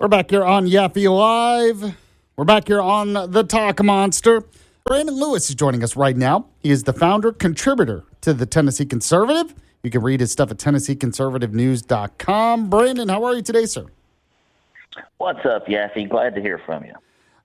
We're back here on YAFFEE Live. We're back here on the Talk Monster. Brandon Lewis is joining us right now. He is the founder, contributor to the Tennessee Conservative. You can read his stuff at TennesseeConservativeNews.com. Brandon, how are you today, sir? What's up, YAFFEE? Glad to hear from you.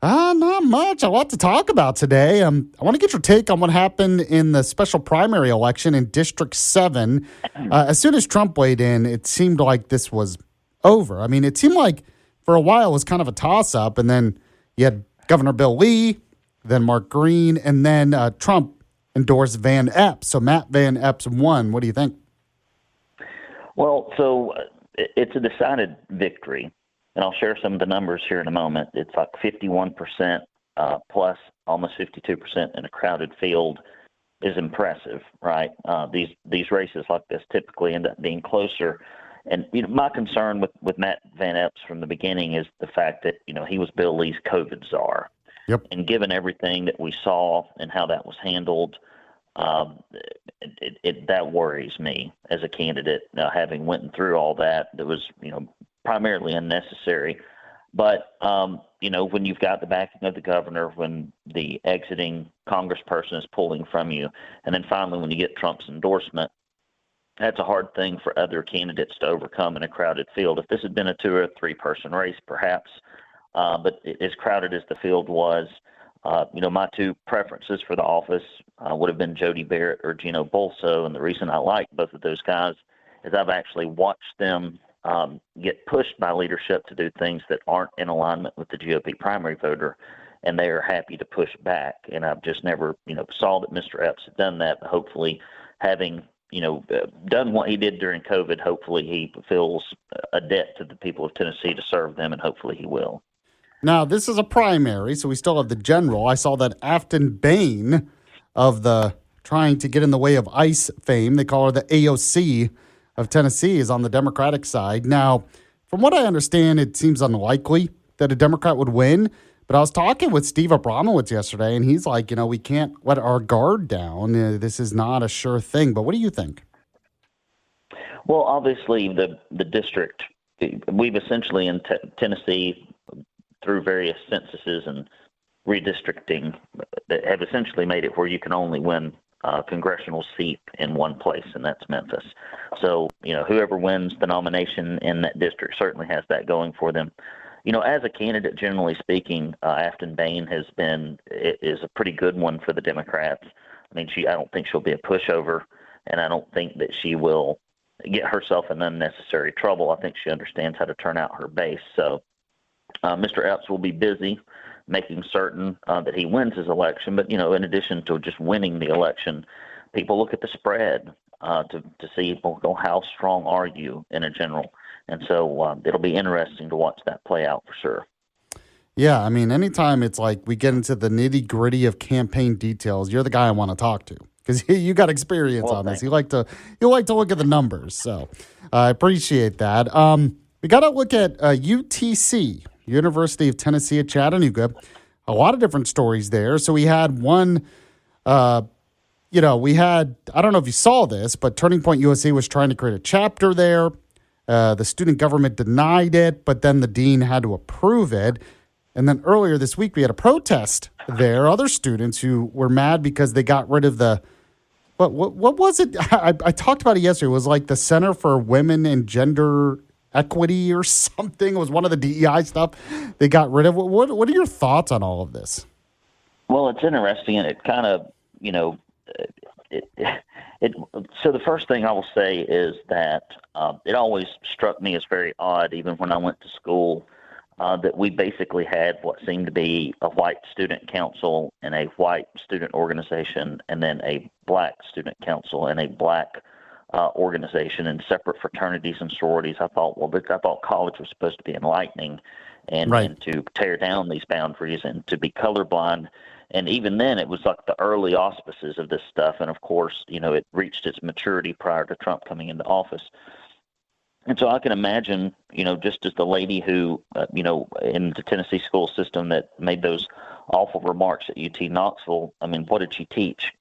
Not much. A lot to talk about today. I want to get your take on what happened in the special primary election in District 7. As soon as Trump weighed in, it seemed like this was over. I mean, it seemed like for a while it was kind of a toss-up, and then you had Governor Bill Lee, then Mark Green, and then Trump endorsed Van Epps. So Matt Van Epps won. What do you think? Well, so it's a decided victory, and I'll share some of the numbers here in a moment. It's like 51% plus almost 52% in a crowded field is impressive, right? These races like this typically end up being closer. And my concern with Matt Van Epps from the beginning is the fact that he was Bill Lee's COVID czar. Yep. And given everything that we saw and how that was handled, that worries me as a candidate. Having went through all that was primarily unnecessary. But when you've got the backing of the governor, when the exiting congressperson is pulling from you, and then finally when you get Trump's endorsement, that's a hard thing for other candidates to overcome in a crowded field. If this had been a 2 or 3 person race, perhaps, but as crowded as the field was, my 2 preferences for the office would have been Jody Barrett or Gino Bolso. And the reason I like both of those guys is I've actually watched them get pushed by leadership to do things that aren't in alignment with the GOP primary voter, and they are happy to push back. And I've just never, saw that Mr. Epps had done that. But hopefully, having done what he did during COVID, hopefully he fulfills a debt to the people of Tennessee to serve them, and hopefully he will. Now, this is a primary, so we still have the general. I saw that Afton Bain of the trying to get in the way of ICE fame, they call her the AOC of Tennessee, is on the Democratic side. Now, from what I understand, it seems unlikely that a Democrat would win. But I was talking with Steve Abramowitz yesterday, and he's like, we can't let our guard down. This is not a sure thing. But what do you think? Well, obviously, the district, we've essentially in Tennessee, through various censuses and redistricting, that have essentially made it where you can only win a congressional seat in one place, and that's Memphis. So, whoever wins the nomination in that district certainly has that going for them. As a candidate, generally speaking, Afton Bain is a pretty good one for the Democrats. I mean, I don't think she'll be a pushover, and I don't think that she will get herself in unnecessary trouble. I think she understands how to turn out her base. So Mr. Epps will be busy making certain that he wins his election. But, in addition to just winning the election, people look at the spread to see, how strong are you in a general. And so it'll be interesting to watch that play out for sure. Yeah, I mean, anytime it's like we get into the nitty gritty of campaign details, you're the guy I want to talk to because you got experience on this. You like to look at the numbers, so I appreciate that. We got to look at UTC, University of Tennessee at Chattanooga. A lot of different stories there. So we had one. I don't know if you saw this, but Turning Point USA was trying to create a chapter there. The student government denied it, but then the dean had to approve it. And then earlier this week, we had a protest there. Other students who were mad because they got rid of the what was it? I talked about it yesterday. It was like the Center for Women and Gender Equity or something. It was one of the DEI stuff they got rid of. What are your thoughts on all of this? Well, it's interesting, and it kind of, so the first thing I will say is that it always struck me as very odd, even when I went to school, that we basically had what seemed to be a white student council and a white student organization, and then a black student council and a black organization, and separate fraternities and sororities. I thought college was supposed to be enlightening and, right, and to tear down these boundaries and to be colorblind. And even then, it was like the early auspices of this stuff. And of course, it reached its maturity prior to Trump coming into office. And so I can imagine, just as the lady who, in the Tennessee school system that made those awful remarks at UT Knoxville, I mean, what did she teach?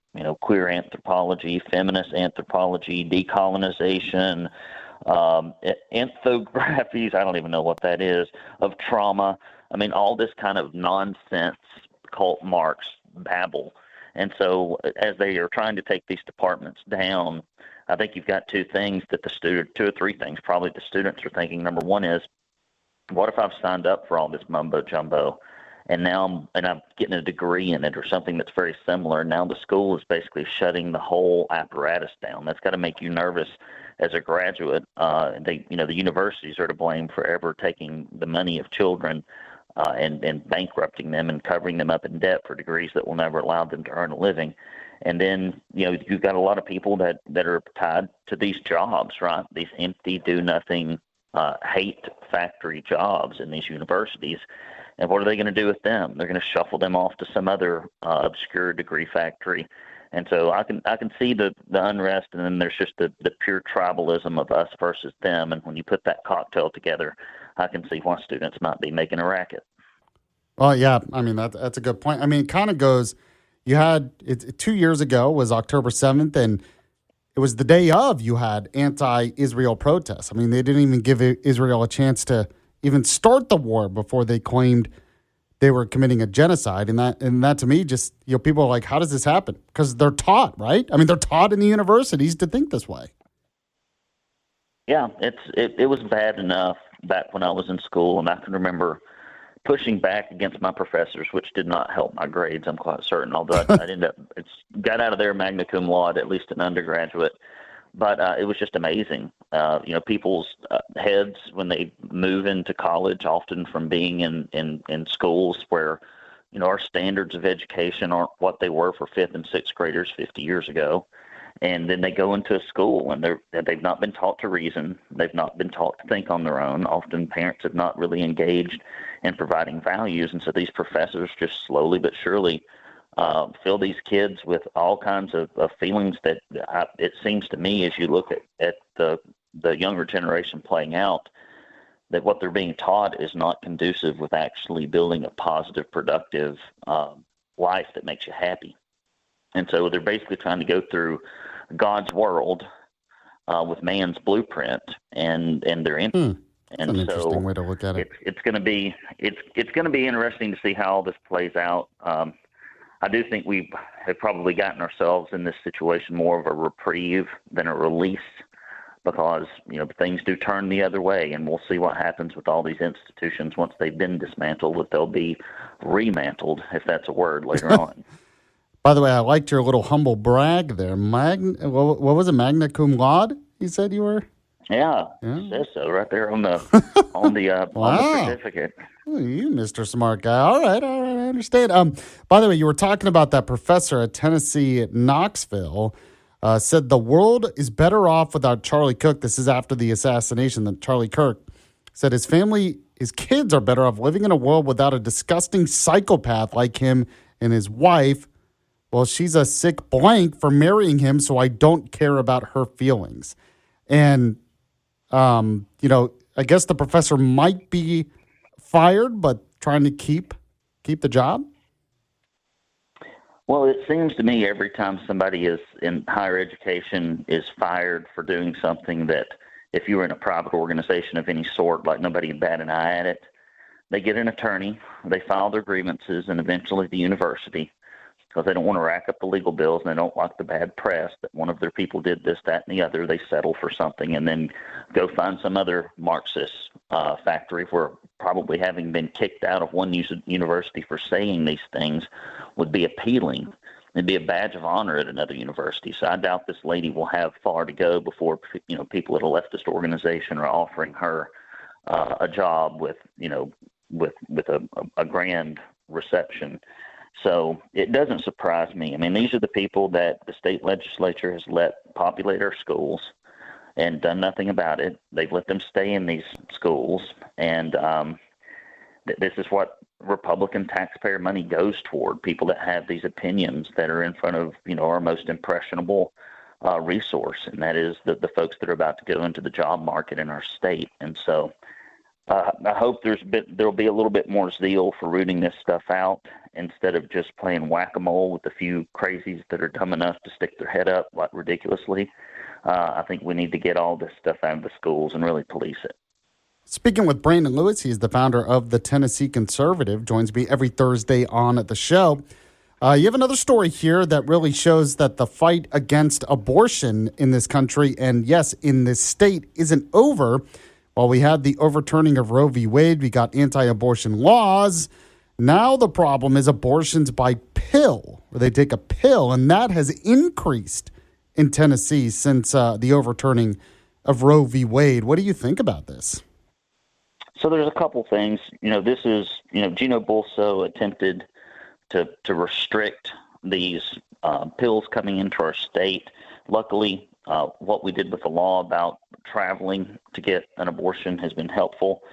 Queer anthropology, feminist anthropology, decolonization, infographies, I don't even know what that is, of trauma. I mean, all this kind of nonsense cult Marx babble. And so as they are trying to take these departments down, I think you've got two or three things probably the students are thinking. Number one is, what if I've signed up for all this mumbo jumbo and now I'm getting a degree in it or something that's very similar. Now the school is basically shutting the whole apparatus down. That's got to make you nervous as a graduate. The universities are to blame for ever taking the money of children and bankrupting them and covering them up in debt for degrees that will never allow them to earn a living. And then, you've got a lot of people that are tied to these jobs, right? These empty, do-nothing, hate factory jobs in these universities. And what are they going to do with them? They're going to shuffle them off to some other obscure degree factory. And so I can see the unrest, and then there's just the pure tribalism of us versus them. And when you put that cocktail together, I can see why students might be making a racket. Well, yeah, I mean, that's a good point. I mean, it kind of goes, you had, 2 years ago was October 7th, and it was the day of you had anti-Israel protests. I mean, they didn't even give Israel a chance to even start the war before they claimed they were committing a genocide. And that to me, just, people are like, how does this happen? Because they're taught, right? I mean, they're taught in the universities to think this way. Yeah, it was bad enough back when I was in school, and I can remember pushing back against my professors, which did not help my grades, I'm quite certain, although I ended up got out of there magna cum laude, at least an undergraduate. But it was just amazing. People's heads when they move into college, often from being in schools where, our standards of education aren't what they were for fifth and sixth graders 50 years ago. And then they go into a school and they've not been taught to reason. They've not been taught to think on their own. Often parents have not really engaged in providing values. And so these professors just slowly but surely fill these kids with all kinds of feelings that it seems to me, as you look at the younger generation playing out, that what they're being taught is not conducive with actually building a positive, productive life that makes you happy. And so they're basically trying to go through God's world with man's blueprint, and they're in. That's an interesting way to look at it. It's going to be interesting to see how all this plays out. I do think we have probably gotten ourselves in this situation more of a reprieve than a release, because things do turn the other way, and we'll see what happens with all these institutions once they've been dismantled. If they'll be remantled, if that's a word, later on. By the way, I liked your little humble brag there. What was it? Magna cum laude? You said you were. Yeah. It says so right there on the Wow. on the certificate. Oh, you, Mr. Smart Guy. All right, I understand. By the way, you were talking about that professor at Tennessee at Knoxville. Said the world is better off without Charlie Kirk. This is after the assassination. That Charlie Kirk said his kids are better off living in a world without a disgusting psychopath like him and his wife. Well, she's a sick blank for marrying him, so I don't care about her feelings. And, I guess the professor might be fired, but trying to keep the job. Well, it seems to me every time somebody is in higher education is fired for doing something that, if you were in a private organization of any sort, like nobody would bat an eye at it, they get an attorney, they file their grievances, and eventually the university, because they don't want to rack up the legal bills and they don't like the bad press that one of their people did this, that, and the other. They settle for something and then go find some other Marxist factory where probably having been kicked out of one university for saying these things would be appealing. It'd be a badge of honor at another university. So I doubt this lady will have far to go before people at a leftist organization are offering her a job with a grand reception. So it doesn't surprise me. I mean, these are the people that the state legislature has let populate our schools and done nothing about it. They've let them stay in these schools, and this is what Republican taxpayer money goes toward, people that have these opinions that are in front of our most impressionable resource, and that is the folks that are about to go into the job market in our state. And so I hope there'll be a little bit more zeal for rooting this stuff out instead of just playing whack-a-mole with a few crazies that are dumb enough to stick their head up like ridiculously. I think we need to get all this stuff out of the schools and really police it. Speaking with Brandon Lewis, he's the founder of the Tennessee Conservative, joins me every Thursday on the show. You have another story here that really shows that the fight against abortion in this country, and yes, in this state, isn't over. While we had the overturning of Roe v. Wade, we got anti-abortion laws. Now the problem is abortions by pill, where they take a pill, and that has increased in Tennessee since the overturning of Roe v. Wade. What do you think about this? So there's a couple things. This is, Gino Bulso attempted to restrict these pills coming into our state. Luckily, what we did with the law about traveling to get an abortion has been helpful.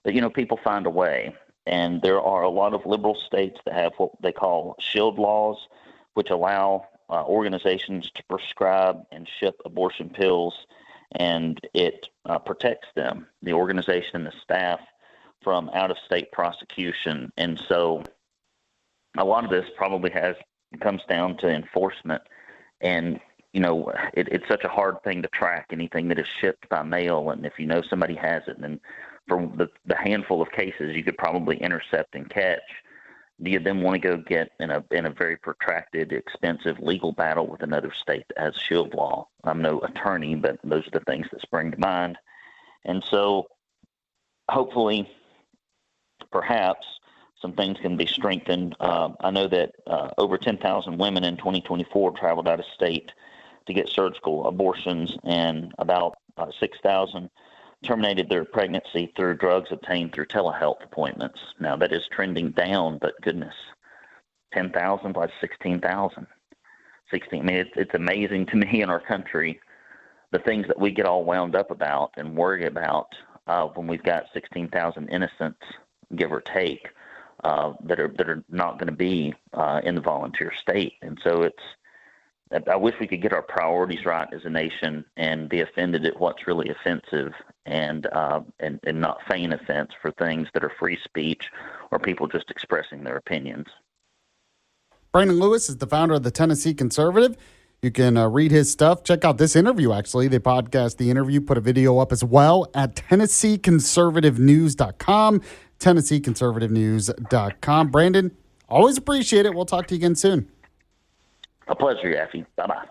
But, people find a way. And there are a lot of liberal states that have what they call shield laws, which allow organizations to prescribe and ship abortion pills, and it protects them, the organization and the staff, from out-of-state prosecution. And so a lot of this probably comes down to enforcement. And, it's such a hard thing to track, anything that is shipped by mail. And if somebody has it, then for the handful of cases you could probably intercept and catch, do you then want to go get in a very protracted, expensive legal battle with another state that has shield law? I'm no attorney, but those are the things that spring to mind. And so hopefully, perhaps, some things can be strengthened. I know that over 10,000 women in 2024 traveled out of state to get surgical abortions, and about 6,000 terminated their pregnancy through drugs obtained through telehealth appointments. Now, that is trending down, but goodness, 10,000 plus 16,000. I mean, it's amazing to me in our country, the things that we get all wound up about and worry about when we've got 16,000 innocents, give or take, that are not going to be in the volunteer state. And so I wish we could get our priorities right as a nation and be offended at what's really offensive, and not feign offense for things that are free speech or people just expressing their opinions. Brandon Lewis is the founder of the Tennessee Conservative. You can read his stuff. Check out this interview, actually. They podcast the interview, put a video up as well at TennesseeConservativeNews.com, TennesseeConservativeNews.com. Brandon, always appreciate it. We'll talk to you again soon. A pleasure, YAFFEE. Bye-bye.